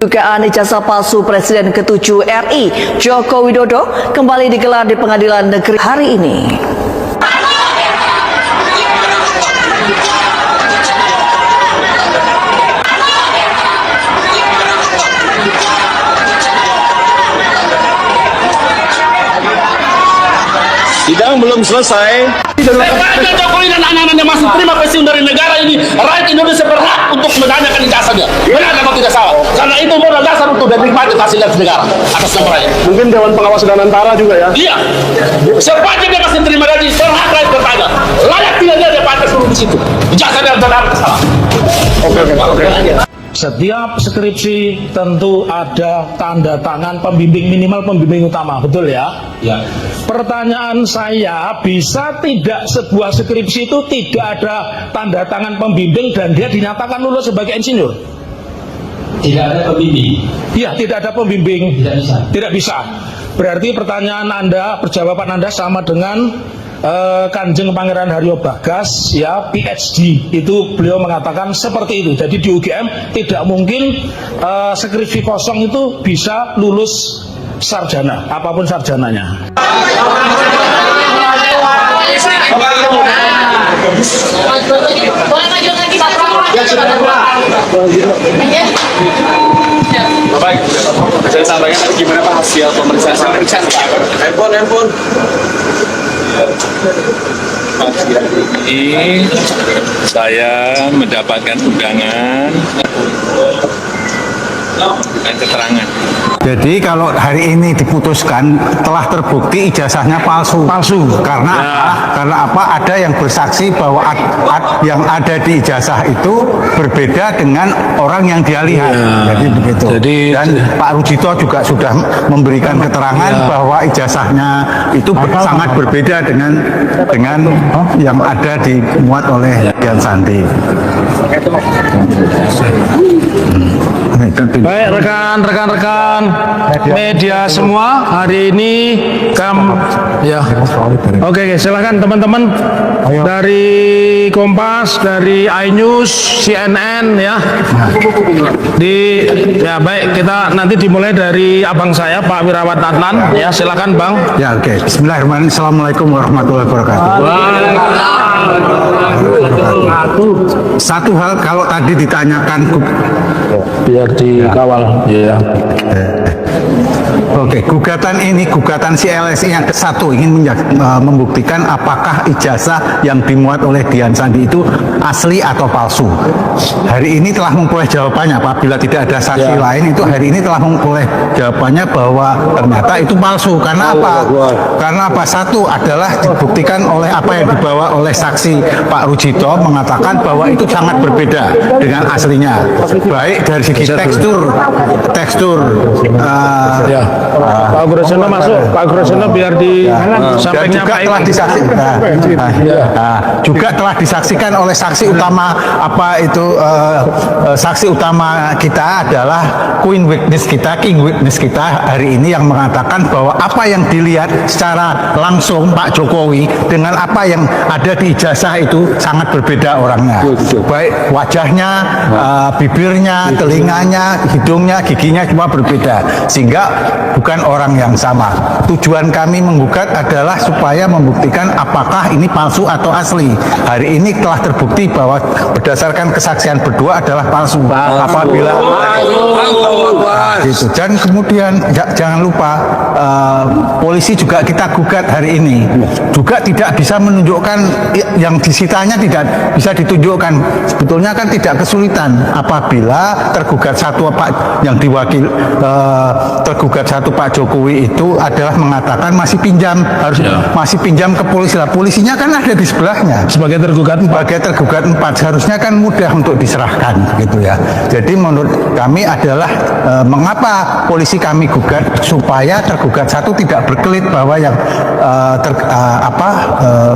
Dugaan ijazah palsu Presiden ke-7 RI Joko Widodo kembali digelar di Pengadilan Negeri hari ini. Sidang belum selesai. Sebenarnya Jokowi dan anak-anaknya masih terima pensiun dari negara ini. Rakyat Indonesia berhak untuk menanyakan ijazahnya. Benar atau tidak salah? Karena itu modal dasar untuk menikmati fasilitas negara atas nama rakyat. Mungkin Dewan Pengawas dan Antara juga ya. Iya. Sepanjang dia masih terima gaji, berhak rakyat bertanya. Layak tidak dia pantas dulu di situ. Ijazahnya benar atau salah? Oke. Setiap skripsi tentu ada tanda tangan pembimbing, minimal pembimbing utama, betul ya? Ya. Pertanyaan saya, bisa tidak sebuah skripsi itu tidak ada tanda tangan pembimbing dan dia dinyatakan lulus sebagai insinyur? Tidak ada pembimbing. Iya, tidak ada pembimbing. Tidak bisa. Tidak bisa. Berarti pertanyaan Anda, perjawaban Anda sama dengan Kanjeng Pangeran Haryo Bagas, ya, PhD, itu beliau mengatakan seperti itu. Jadi di UGM tidak mungkin skripsi kosong itu bisa lulus sarjana, apapun sarjananya. Baik, saya sampaikan tadi gimana Pak hasil pemeriksaan handphone. Ini saya mendapatkan undangan dan keterangan. Jadi kalau hari ini diputuskan telah terbukti ijazahnya palsu. Karena apa? Ada yang bersaksi bahwa yang ada di ijazah itu berbeda dengan orang yang dia lihat. Jadi begitu. Dan Pak Rujito juga sudah memberikan keterangan bahwa ijazahnya itu sangat berbeda dengan yang ada dimuat oleh Dian Sandi. Baik, rekan-rekan media semua, hari ini Oke, silakan teman-teman dari Kompas, dari iNews, CNN, ya. Baik, kita nanti dimulai dari abang saya, Pak Wirawan Adnan, ya, silakan Bang. Ya, oke. Bismillahirrahmanirrahim. Assalamualaikum warahmatullahi wabarakatuh. Satu hal, kalau tadi ditanyakan Biar dikawal, ya. Oke, gugatan si LSI yang ke-1 ingin membuktikan apakah ijazah yang dimuat oleh Dian Sandi itu asli atau palsu. Hari ini telah memperoleh jawabannya, apabila tidak ada saksi lain itu hari ini telah memperoleh jawabannya bahwa ternyata itu palsu. Karena apa? Karena apa? Satu adalah dibuktikan oleh apa yang dibawa oleh saksi Pak Rujito mengatakan bahwa itu sangat berbeda dengan aslinya. Baik dari segi tekstur Pak Guruseno masuk, Pak Guruseno biar di sampingnya Pak telah disaksikan. Juga telah disaksikan oleh saksi utama saksi utama kita adalah King witness kita hari ini yang mengatakan bahwa apa yang dilihat secara langsung Pak Jokowi dengan apa yang ada di ijazah itu sangat berbeda orangnya. Baik wajahnya, bibirnya, telinganya, hidungnya, giginya semua berbeda, sehingga bukan orang yang sama. Tujuan kami menggugat adalah supaya membuktikan apakah ini palsu atau asli. Hari ini telah terbukti bahwa berdasarkan kesaksian berdua adalah palsu. Apabila gitu. Dan kemudian jangan lupa polisi juga kita gugat hari ini juga tidak bisa menunjukkan yang disitanya, tidak bisa ditunjukkan. Sebetulnya kan tidak kesulitan apabila tergugat satu yang diwakil tergugat satu Pak Jokowi itu adalah mengatakan masih pinjam ke polisi. Lah polisinya kan ada di sebelahnya sebagai tergugat 4 seharusnya kan mudah untuk diserahkan gitu ya. Jadi menurut kami adalah mengapa polisi kami gugat supaya tergugat satu tidak berkelit bahwa yang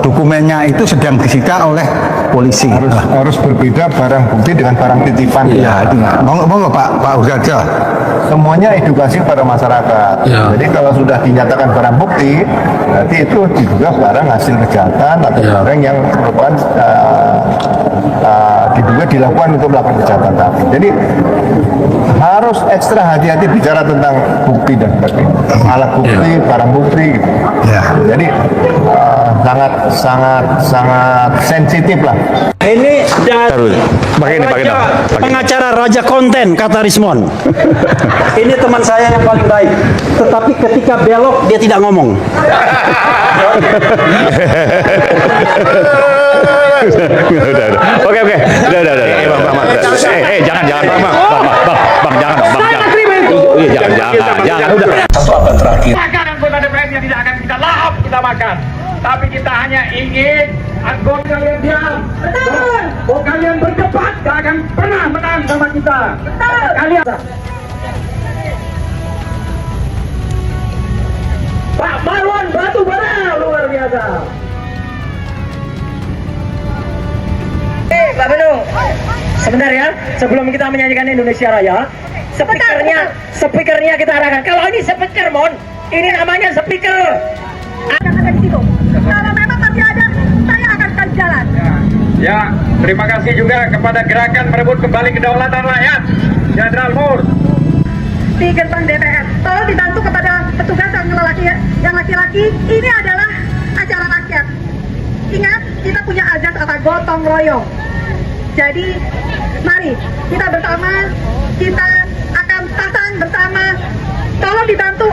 dokumennya itu sedang disita oleh polisi. Harus berbeda barang bukti dengan barang titipan. Iya, monggo Pak Urgaja. Semuanya edukasi pada masyarakat. Jadi kalau sudah dinyatakan barang bukti, berarti itu diduga barang hasil kejahatan atau barang yang merupakan diduga dilakukan untuk melakukan kejahatan tadi. Jadi harus ekstra hati-hati bicara tentang bukti dan sebagainya, alat bukti, barang bukti. Gitu. Jadi sangat sensitif lah. Ini pengacara raja konten kata Rismon. Ini teman saya yang paling baik. Tetapi ketika belok dia tidak ngomong. Oke. Udah. Jangan, Bang, jangan dong, Bang. Jangan. Udah. Apa terakhir? Makan anggota DPR yang tidak akan kita lahap, kita makan. Tapi kita hanya ingin anggota kalian diam. Betul. Oh, kalian berdebat, gak akan pernah menang sama kita. Betul. Kalian. Pak Marwan batu bara luar biasa. Pak Benung, sebentar ya, sebelum kita menyanyikan Indonesia Raya, speakernya kita arahkan. Kalau ini speaker, Mon, ini namanya speaker. Ada di situ. Kalau memang masih ada, saya akan kasih jalan. Ya, terima kasih juga kepada gerakan merebut kembali kedaulatan rakyat, Jenderal Mur. Di gerbang DPR, tolong dibantu kepada petugas yang laki-laki. Ini adalah acara rakyat. Ingat, kita punya azas atau gotong royong. Jadi, mari kita bersama, kita akan pasang bersama. Tolong dibantu.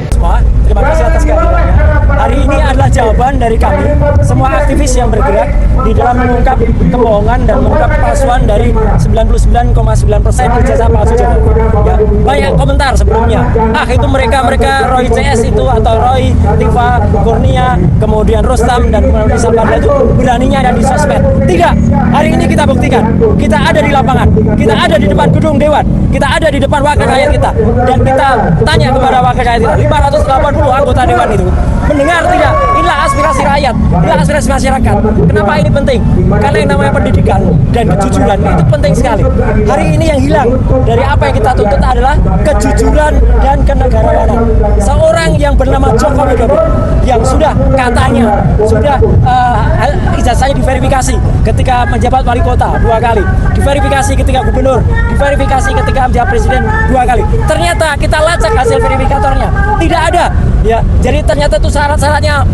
Semua, terima kasih atas kehadirannya. Hari ini adalah jawaban dari kami, semua aktivis yang bergerak di dalam mengungkap kebohongan dan mengungkap kepalsuan dari 99,9% ijazah palsu Jokowi. Ya, banyak komentar sebelumnya. Itu mereka Roy CS itu atau Roy, Tifa, Kurnia, kemudian Rustam dan kemudian Sabarda itu beraninya ada di sosmed. Tidak. Hari ini kita buktikan. Kita ada di lapangan. Kita ada di depan gedung Dewan. Kita ada di depan wakil rakyat kita. Dan kita tanya kepada wakil rakyat kita, 580 anggota Dewan itu mendengar tidak? Inilah aspirasi rakyat, inilah aspirasi masyarakat. Kenapa ini penting? Karena yang namanya pendidikan dan kejujuran itu penting sekali. Hari ini yang hilang dari apa yang kita tuntut adalah kejujuran dan kenegarawanan. Seorang yang bernama Joko Widodo yang sudah katanya ijazahnya diverifikasi ketika menjabat wali kota 2 kali, diverifikasi ketika gubernur, diverifikasi ketika menjabat presiden 2 kali. Ternyata kita lacak hasil verifikatornya, tidak ada. Ya, jadi ternyata itu syarat-syaratnya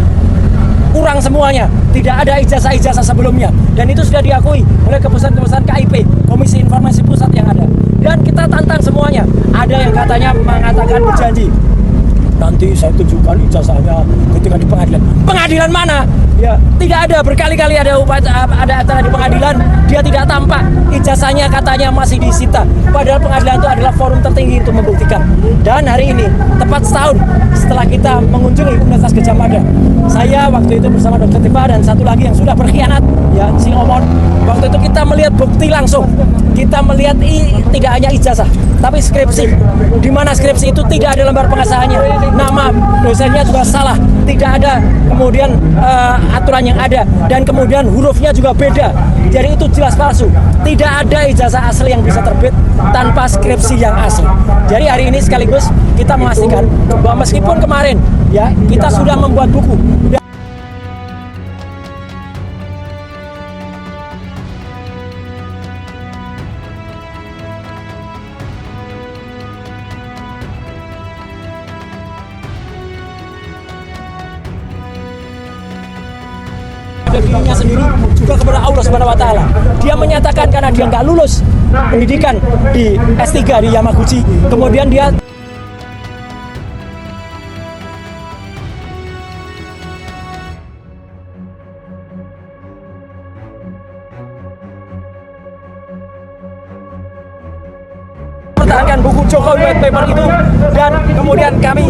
kurang semuanya. Tidak ada ijazah-ijazah sebelumnya. Dan itu sudah diakui oleh keputusan-keputusan KIP, Komisi Informasi Pusat yang ada. Dan kita tantang semuanya. Ada yang katanya mengatakan berjanji, nanti saya tunjukkan ijazahnya ketika di pengadilan. Pengadilan mana? Ya, tidak ada. Berkali-kali ada acara di pengadilan, dia tidak tampak. Ijazahnya katanya masih disita. Padahal pengadilan itu adalah forum tertinggi untuk membuktikan. Dan hari ini, tepat setahun setelah kita mengunjungi Universitas Gadjah Mada, saya waktu itu bersama Dr. Tifa dan satu lagi yang sudah berkhianat, ya, si Omon. Waktu itu kita melihat bukti langsung. Kita melihat tidak hanya ijazah, tapi skripsi. Di mana skripsi itu tidak ada lembar pengesahannya. Nama dosennya juga salah, tidak ada kemudian aturan yang ada, dan kemudian hurufnya juga beda. Jadi itu jelas palsu. Tidak ada ijazah asli yang bisa terbit tanpa skripsi yang asli. Jadi hari ini sekaligus kita memastikan bahwa meskipun kemarin ya kita sudah membuat buku. Dirinya sendiri juga kepada Allah Subhanahu wa Ta'ala. Dia menyatakan karena dia nggak lulus pendidikan di S3 di Yamaguchi, kemudian dia mempertahankan buku Jokowi White Paper itu, dan kemudian kami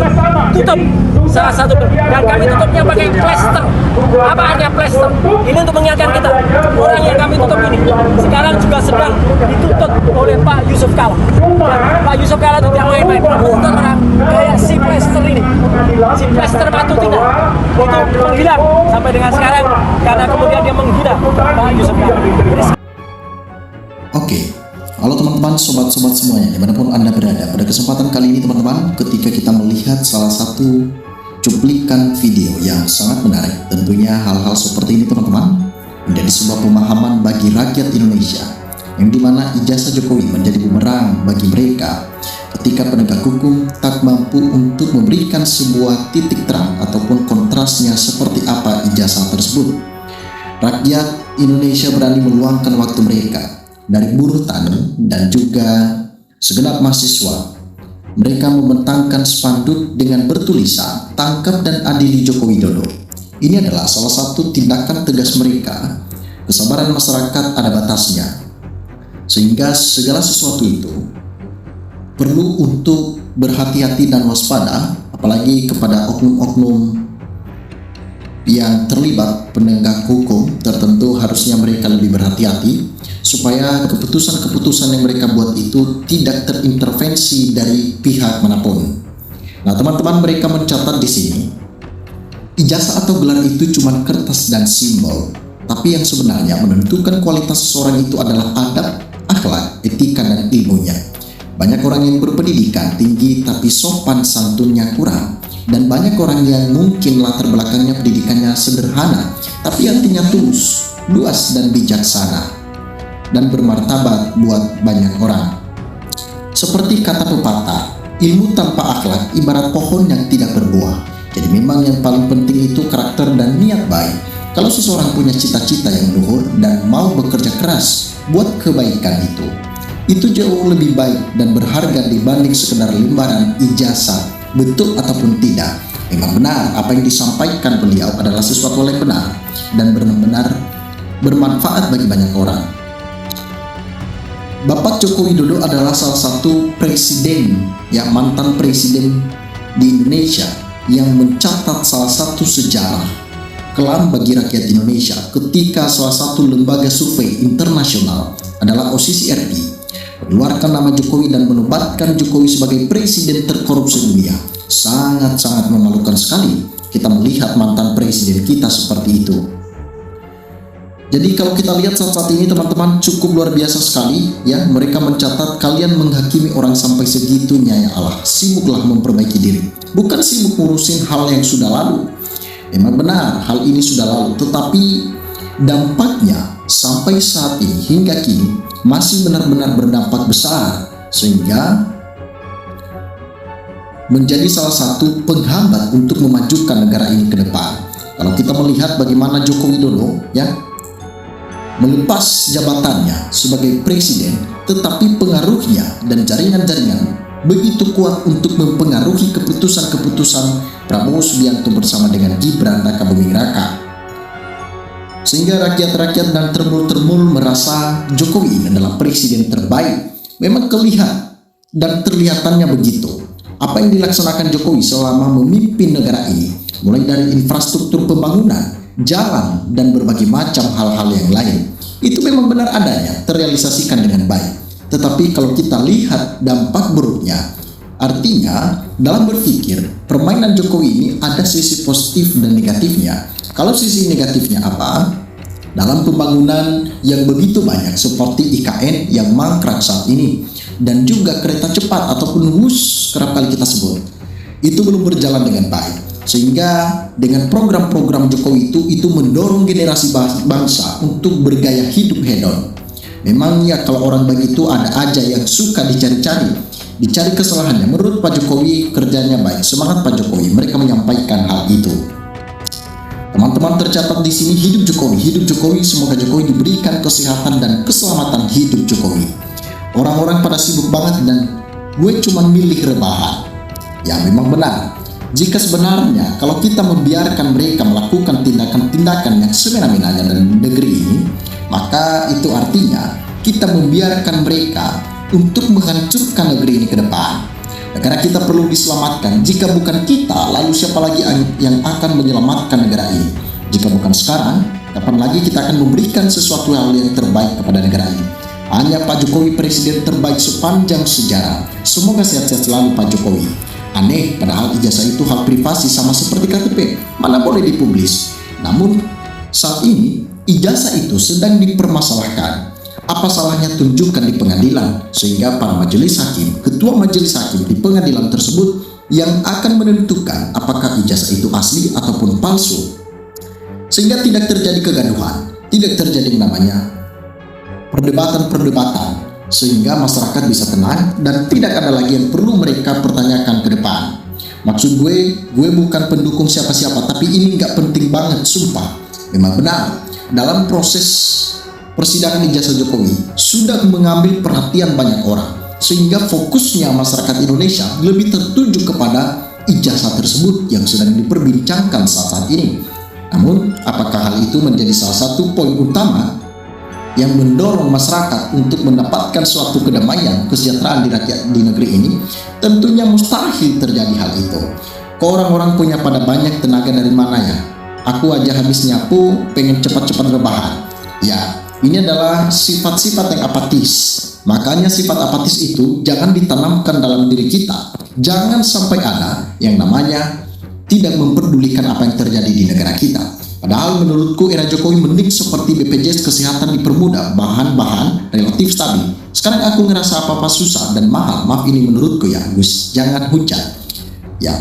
tutup salah satu, dan kami tutupnya pakai plester. Apa artinya plester? Ini untuk mengingatkan kita, orang yang kami tutup ini sekarang juga sedang dituntut oleh Pak Yusuf Kala. Dan Pak Yusuf Kala itu tidak main-main, menuntut orang kayak si plester ini, si plester Matutina itu menghilang sampai dengan sekarang karena kemudian dia menghina Pak Yusuf Kala. Oke. Halo teman-teman, sobat-sobat semuanya, dimanapun Anda berada. Pada kesempatan kali ini teman-teman, ketika kita melihat salah satu cuplikan video yang sangat menarik, tentunya hal-hal seperti ini teman-teman menjadi sebuah pemahaman bagi rakyat Indonesia, yang dimana ijazah Jokowi menjadi bumerang bagi mereka ketika penegak hukum tak mampu untuk memberikan sebuah titik terang ataupun kontrasnya seperti apa ijazah tersebut. Rakyat Indonesia berani meluangkan waktu mereka dari buruh tani dan juga segenap mahasiswa. Mereka membentangkan spanduk dengan bertulisan "Tangkap dan adili Joko Widodo". Ini adalah salah satu tindakan tegas mereka. Kesabaran masyarakat ada batasnya, sehingga segala sesuatu itu perlu untuk berhati-hati dan waspada, apalagi kepada oknum-oknum yang terlibat penegak hukum tertentu. Harusnya mereka lebih berhati-hati supaya keputusan-keputusan yang mereka buat itu tidak terintervensi dari pihak manapun. Nah, teman-teman, mereka mencatat di sini, ijazah atau gelar itu cuma kertas dan simbol, tapi yang sebenarnya menentukan kualitas seseorang itu adalah adab, akhlak, etika, dan ilmunya. Banyak orang yang berpendidikan tinggi tapi sopan santunnya kurang, dan banyak orang yang mungkin latar belakangnya pendidikannya sederhana tapi hatinya tulus, luas, dan bijaksana, dan bermartabat buat banyak orang. Seperti kata pepatah, ilmu tanpa akhlak ibarat pohon yang tidak berbuah. Jadi memang yang paling penting itu karakter dan niat baik. Kalau seseorang punya cita-cita yang luhur dan mau bekerja keras buat kebaikan itu jauh lebih baik dan berharga dibanding sekedar lembaran ijazah. Betul ataupun tidak, memang benar apa yang disampaikan beliau adalah sesuatu yang benar dan benar-benar bermanfaat bagi banyak orang. Bapak Joko Widodo adalah salah satu presiden, ya, mantan presiden di Indonesia yang mencatat salah satu sejarah kelam bagi rakyat Indonesia ketika salah satu lembaga survei internasional adalah OCCRP mengeluarkan nama Jokowi dan menobatkan Jokowi sebagai presiden terkorupsi dunia. Sangat-sangat memalukan sekali kita melihat mantan presiden kita seperti itu. Jadi kalau kita lihat saat ini, teman-teman, cukup luar biasa sekali, ya. Mereka mencatat, kalian menghakimi orang sampai segitunya, ya Allah, sibuklah memperbaiki diri, bukan sibuk ngurusin hal yang sudah lalu. Memang benar hal ini sudah lalu, tetapi dampaknya sampai saat ini hingga kini masih benar-benar berdampak besar, sehingga menjadi salah satu penghambat untuk memajukan negara ini ke depan. Kalau kita melihat bagaimana Joko Widodo, ya, melepas jabatannya sebagai presiden, tetapi pengaruhnya dan jaringan-jaringan begitu kuat untuk mempengaruhi keputusan-keputusan Prabowo Subianto bersama dengan Gibran Raka Buming Raka, sehingga rakyat-rakyat dan termul-termul merasa Jokowi ini adalah presiden terbaik. Memang terlihatannya begitu. Apa yang dilaksanakan Jokowi selama memimpin negara ini, mulai dari infrastruktur pembangunan, jalan, dan berbagai macam hal-hal yang lain, itu memang benar adanya terrealisasikan dengan baik. Tetapi kalau kita lihat dampak buruknya, artinya dalam berpikir permainan Jokowi ini ada sisi positif dan negatifnya. Kalau sisi negatifnya apa? Dalam pembangunan yang begitu banyak seperti IKN yang mangkrak saat ini, dan juga kereta cepat ataupun WUS kerap kali kita sebut, itu belum berjalan dengan baik. Sehingga dengan program-program Jokowi itu mendorong generasi bangsa untuk bergaya hidup hedon. Memang ya, kalau orang begitu ada aja yang suka dicari kesalahannya. Menurut Pak Jokowi kerjanya baik, semangat Pak Jokowi, mereka menyampaikan hal itu. Teman-teman, tercatat di sini hidup Jokowi, semoga Jokowi diberikan kesehatan dan keselamatan hidup Jokowi. Orang-orang pada sibuk banget dan gue cuma milih rebahan. Ya memang benar, jika sebenarnya kalau kita membiarkan mereka melakukan tindakan-tindakan yang semena-menanya dalam negeri ini, maka itu artinya kita membiarkan mereka untuk menghancurkan negeri ini ke depan. Negara kita perlu diselamatkan. Jika bukan kita, lalu siapa lagi yang akan menyelamatkan negara ini? Jika bukan sekarang, kapan lagi kita akan memberikan sesuatu hal yang terbaik kepada negara ini? Hanya Pak Jokowi presiden terbaik sepanjang sejarah. Semoga sehat-sehat selalu Pak Jokowi. Aneh, padahal ijazah itu hal privasi sama seperti KTP, mana boleh dipublis. Namun saat ini ijazah itu sedang dipermasalahkan. Apa salahnya tunjukkan di pengadilan, sehingga para majelis hakim, ketua majelis hakim di pengadilan tersebut yang akan menentukan apakah ijazah itu asli ataupun palsu, sehingga tidak terjadi kegaduhan, tidak terjadi yang namanya perdebatan-perdebatan, sehingga masyarakat bisa tenang dan tidak ada lagi yang perlu mereka pertanyakan ke depan. Maksud gue bukan pendukung siapa-siapa, tapi ini nggak penting banget, sumpah. Memang benar, dalam proses persidangan ijazah Jokowi sudah mengambil perhatian banyak orang, sehingga fokusnya masyarakat Indonesia lebih tertuju kepada ijazah tersebut yang sedang diperbincangkan saat ini. Namun, apakah hal itu menjadi salah satu poin utama yang mendorong masyarakat untuk mendapatkan suatu kedamaian, kesejahteraan di negeri ini? Tentunya mustahil terjadi hal itu. Kok orang-orang punya pada banyak tenaga dari mana ya? Aku aja habis nyapu, pengen cepat-cepat rebahan. Ya, ini adalah sifat-sifat yang apatis. Makanya sifat apatis itu jangan ditanamkan dalam diri kita. Jangan sampai ada yang namanya tidak memperdulikan apa yang terjadi di negara kita. Padahal menurutku era Jokowi mending seperti BPJS Kesehatan dipermudah, bahan-bahan relatif stabil. Sekarang aku ngerasa apa-apa susah dan mahal. Maaf, ini menurutku ya Gus, jangan hujat. Ya,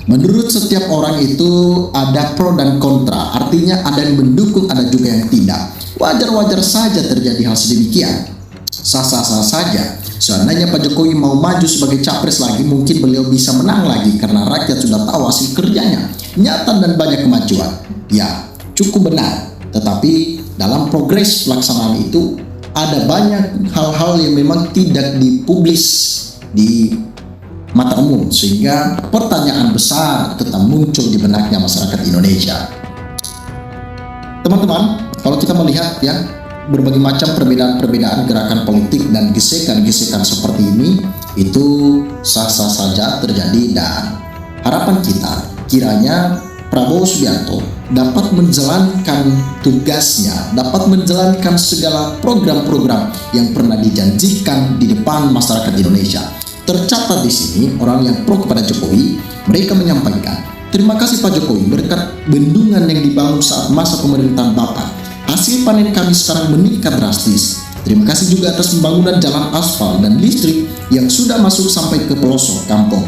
menurut setiap orang itu ada pro dan kontra. Artinya ada yang mendukung, ada juga yang tidak. Wajar-wajar saja terjadi hal sedemikian. Sah-sah saja. Seandainya Pak Jokowi mau maju sebagai capres lagi, mungkin beliau bisa menang lagi karena rakyat sudah tahu hasil kerjanya, nyata dan banyak kemajuan. Ya, cukup benar. Tetapi dalam progres pelaksanaan itu ada banyak hal-hal yang memang tidak dipublis di mata umum, sehingga pertanyaan besar tetap muncul di benaknya masyarakat Indonesia. Teman-teman, kalau kita melihat ya, berbagai macam perbedaan-perbedaan gerakan politik dan gesekan-gesekan seperti ini itu sah-sah saja terjadi, dan harapan kita kiranya Prabowo Subianto dapat menjalankan tugasnya, dapat menjalankan segala program-program yang pernah dijanjikan di depan masyarakat Indonesia. Tercatat di sini orang yang pro kepada Jokowi, mereka menyampaikan, terima kasih Pak Jokowi berkat bendungan yang dibangun saat masa pemerintahan Bapak. Hasil panen kami sekarang meningkat drastis. Terima kasih juga atas pembangunan jalan aspal dan listrik yang sudah masuk sampai ke pelosok kampung.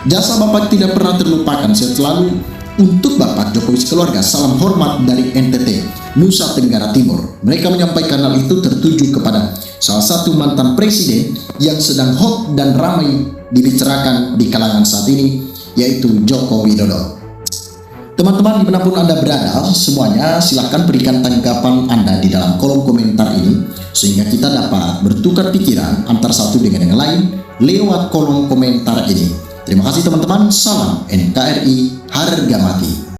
Jasa Bapak tidak pernah terlupakan. Sehat selalu untuk Bapak Jokowi sekeluarga. Salam hormat dari NTT, Nusa Tenggara Timur. Mereka menyampaikan hal itu tertuju kepada salah satu mantan presiden yang sedang hot dan ramai dibicarakan di kalangan saat ini, yaitu Joko Widodo. Teman-teman dimanapun Anda berada, semuanya silahkan berikan tanggapan Anda di dalam kolom komentar ini, sehingga kita dapat bertukar pikiran antara satu dengan yang lain lewat kolom komentar ini. Terima kasih teman-teman, salam NKRI harga mati.